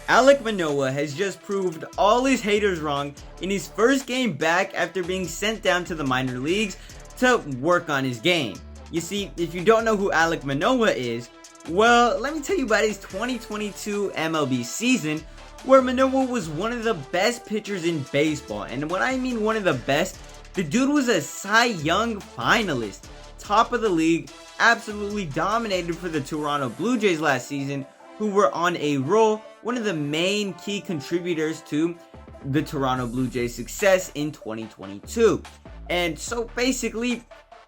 Alek Manoah has just proved all his haters wrong in his first game back after being sent down to the minor leagues to work on his game. You see, if you don't know who Alek Manoah is, well, let me tell you about his 2022 MLB season, where Manoah was one of the best pitchers in baseball. And when I mean one of the best, the dude was a Cy Young finalist, top of the league, absolutely dominated for the Toronto Blue Jays last season, who were on a roll, one of the main key contributors to the Toronto Blue Jays' success in 2022. And so basically,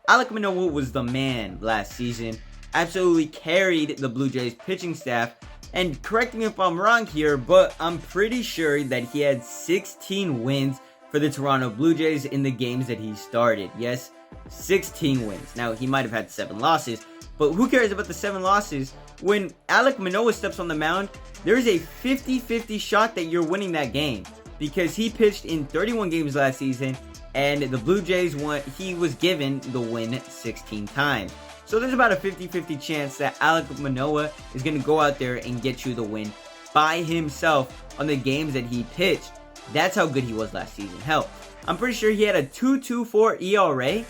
Alek Manoah was the man last season, absolutely carried the Blue Jays pitching staff, and correct me if I'm wrong here, but I'm pretty sure that he had 16 wins for the Toronto Blue Jays in the games that he started. Yes, 16 wins. Now, he might have had 7 losses, but who cares about the 7 losses? When Alek Manoah steps on the mound, there's a 50-50 shot that you're winning that game, because he pitched in 31 games last season, and the Blue Jays won. He was given the win 16 times. So there's about a 50-50 chance that Alek Manoah is going to go out there and get you the win by himself on the games that he pitched. That's how good he was last season. Hell, I'm pretty sure he had a 2.24 ERA.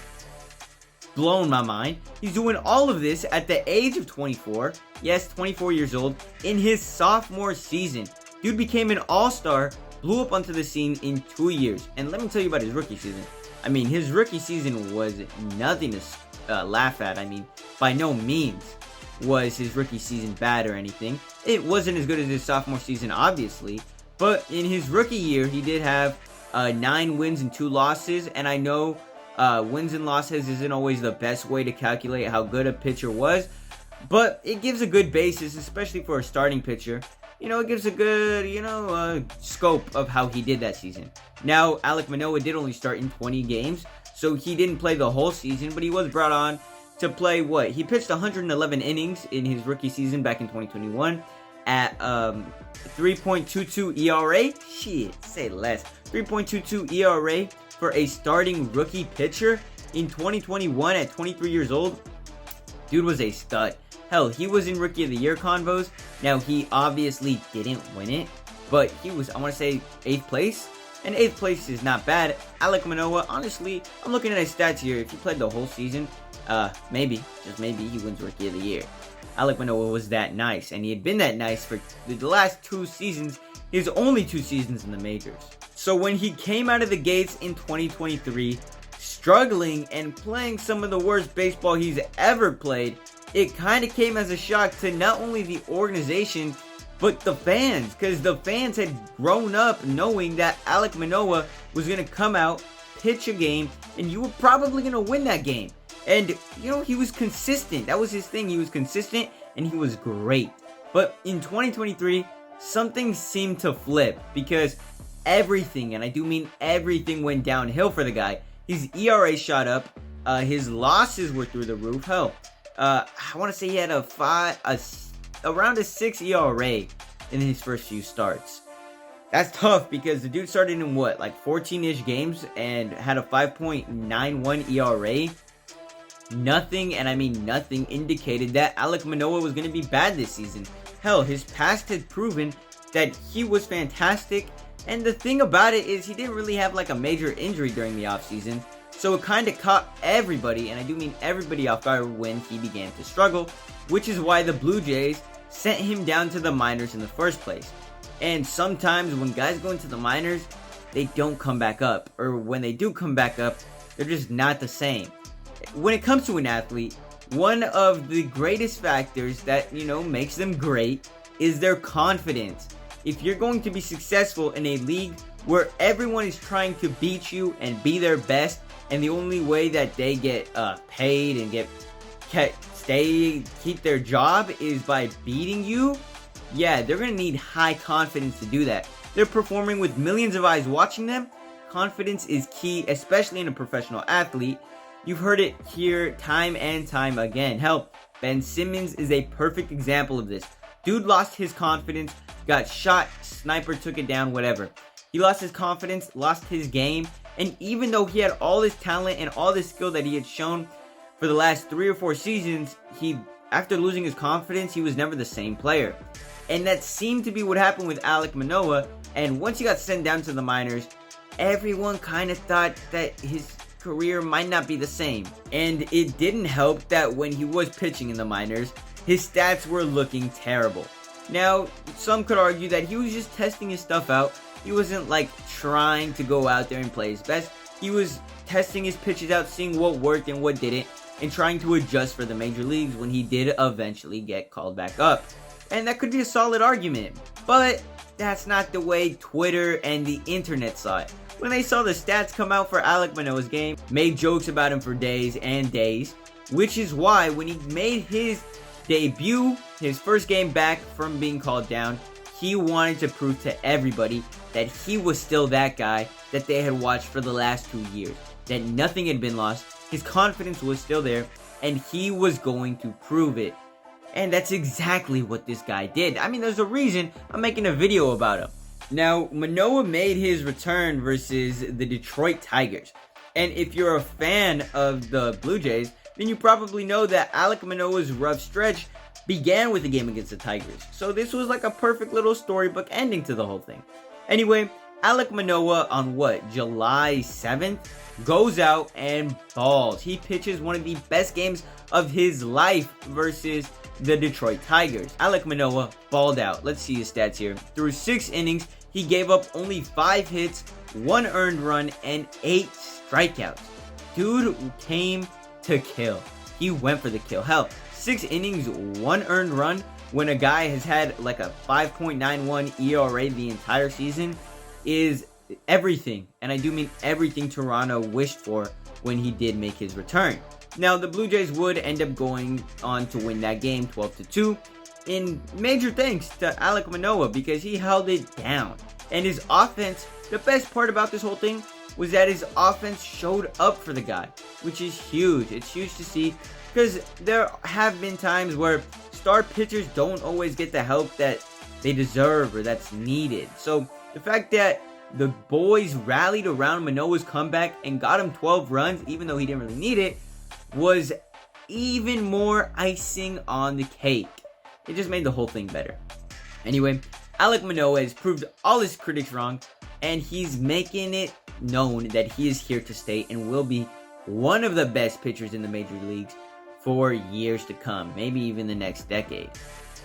Blown my mind. He's doing all of this at the age of 24. Yes, 24 years old. In his sophomore season. Dude became an all-star, blew up onto the scene in 2 years. And let me tell you about his rookie season. I mean, his rookie season was nothing to laugh at. I mean, by no means was his rookie season bad or anything. It wasn't as good as his sophomore season, obviously. But in his rookie year, he did have 9 wins and 2 losses. And I know wins and losses isn't always the best way to calculate how good a pitcher was, but it gives a good basis, especially for a starting pitcher. You know, it gives a good, scope of how he did that season. Now, Alek Manoah did only start in 20 games, so he didn't play the whole season, but he was brought on to play He pitched 111 innings in his rookie season back in 2021 at 3.22 ERA. Shit, say less. 3.22 ERA for a starting rookie pitcher in 2021 at 23 years old. Dude was a stud. Hell, he was in Rookie of the Year convos. Now, he obviously didn't win it, but he was, I want to say, 8th place. And 8th place is not bad. Alek Manoah, honestly, I'm looking at his stats here. If he played the whole season, maybe, just maybe, he wins Rookie of the Year. Alek Manoah was that nice, and he had been that nice for the last 2 seasons, his only 2 seasons in the majors. So when he came out of the gates in 2023, struggling and playing some of the worst baseball he's ever played, it kind of came as a shock to not only the organization, but the fans. Because the fans had grown up knowing that Alek Manoah was going to come out, pitch a game, and you were probably going to win that game. And, he was consistent. That was his thing. He was consistent, and he was great. But in 2023, something seemed to flip, because everything, and I do mean everything, went downhill for the guy. His ERA shot up. His losses were through the roof. Hell, I want to say he had around a 6 ERA in his first few starts. That's tough, because the dude started in 14-ish games and had a 5.91 ERA. Nothing, and I mean nothing, indicated that Alek Manoah was going to be bad this season. Hell, his past had proven that he was fantastic. And the thing about it is he didn't really have a major injury during the offseason. So it kind of caught everybody, and I do mean everybody, off guard when he began to struggle. Which is why the Blue Jays sent him down to the minors in the first place. And sometimes when guys go into the minors, they don't come back up. Or when they do come back up, they're just not the same. When it comes to an athlete, one of the greatest factors that, makes them great is their confidence. If you're going to be successful in a league where everyone is trying to beat you and be their best, and the only way that they get paid and keep their job is by beating you, yeah, they're going to need high confidence to do that. They're performing with millions of eyes watching them. Confidence is key, especially in a professional athlete. You've heard it here time and time again. Hell, Ben Simmons is a perfect example of this. Dude lost his confidence, got shot, sniper took it down, whatever. He lost his confidence, lost his game, and even though he had all this talent and all this skill that he had shown for the last 3 or 4 seasons, he after losing his confidence, he was never the same player. And that seemed to be what happened with Alek Manoah, and once he got sent down to the minors, everyone kind of thought that his career might not be the same. And it didn't help that when he was pitching in the minors, his stats were looking terrible. Now, some could argue that he was just testing his stuff out. He wasn't like trying to go out there and play his best. He was testing his pitches out, seeing what worked and what didn't, and trying to adjust for the major leagues when he did eventually get called back up. And that could be a solid argument, but that's not the way Twitter and the internet saw it. When they saw the stats come out for Alek Manoah's game, made jokes about him for days and days, which is why when he made his debut, his first game back from being called down, he wanted to prove to everybody that he was still that guy that they had watched for the last 2 years, that nothing had been lost, his confidence was still there, and he was going to prove it. And that's exactly what this guy did. I mean, there's a reason I'm making a video about him. Now, Manoah made his return versus the Detroit Tigers. And if you're a fan of the Blue Jays, then you probably know that Alek Manoah's rough stretch began with the game against the Tigers. So this was like a perfect little storybook ending to the whole thing. Anyway, Alek Manoah on July 7th goes out and balls. He pitches one of the best games of his life versus the Detroit Tigers. Alek Manoah balled out. Let's see his stats here. Through 6 innings, he gave up only 5 hits, 1 earned run, and 8 strikeouts. Dude came to kill. He went for the kill. Hell, 6 innings, 1 earned run, when a guy has had like a 5.91 ERA the entire season is everything. And I do mean everything Toronto wished for when he did make his return. Now, the Blue Jays would end up going on to win that game 12-2. In major thanks to Alek Manoah because he held it down. And his offense, the best part about this whole thing was that his offense showed up for the guy, which is huge. It's huge to see because there have been times where star pitchers don't always get the help that they deserve or that's needed. So the fact that the boys rallied around Manoah's comeback and got him 12 runs, even though he didn't really need it, was even more icing on the cake. It just made the whole thing better. Anyway, Alek Manoah has proved all his critics wrong, and he's making it known that he is here to stay and will be one of the best pitchers in the major leagues for years to come, maybe even the next decade.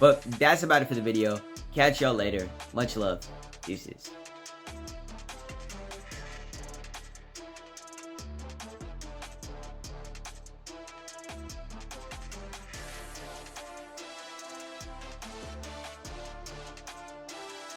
But that's about it for the video. Catch y'all later. Much love. Deuces.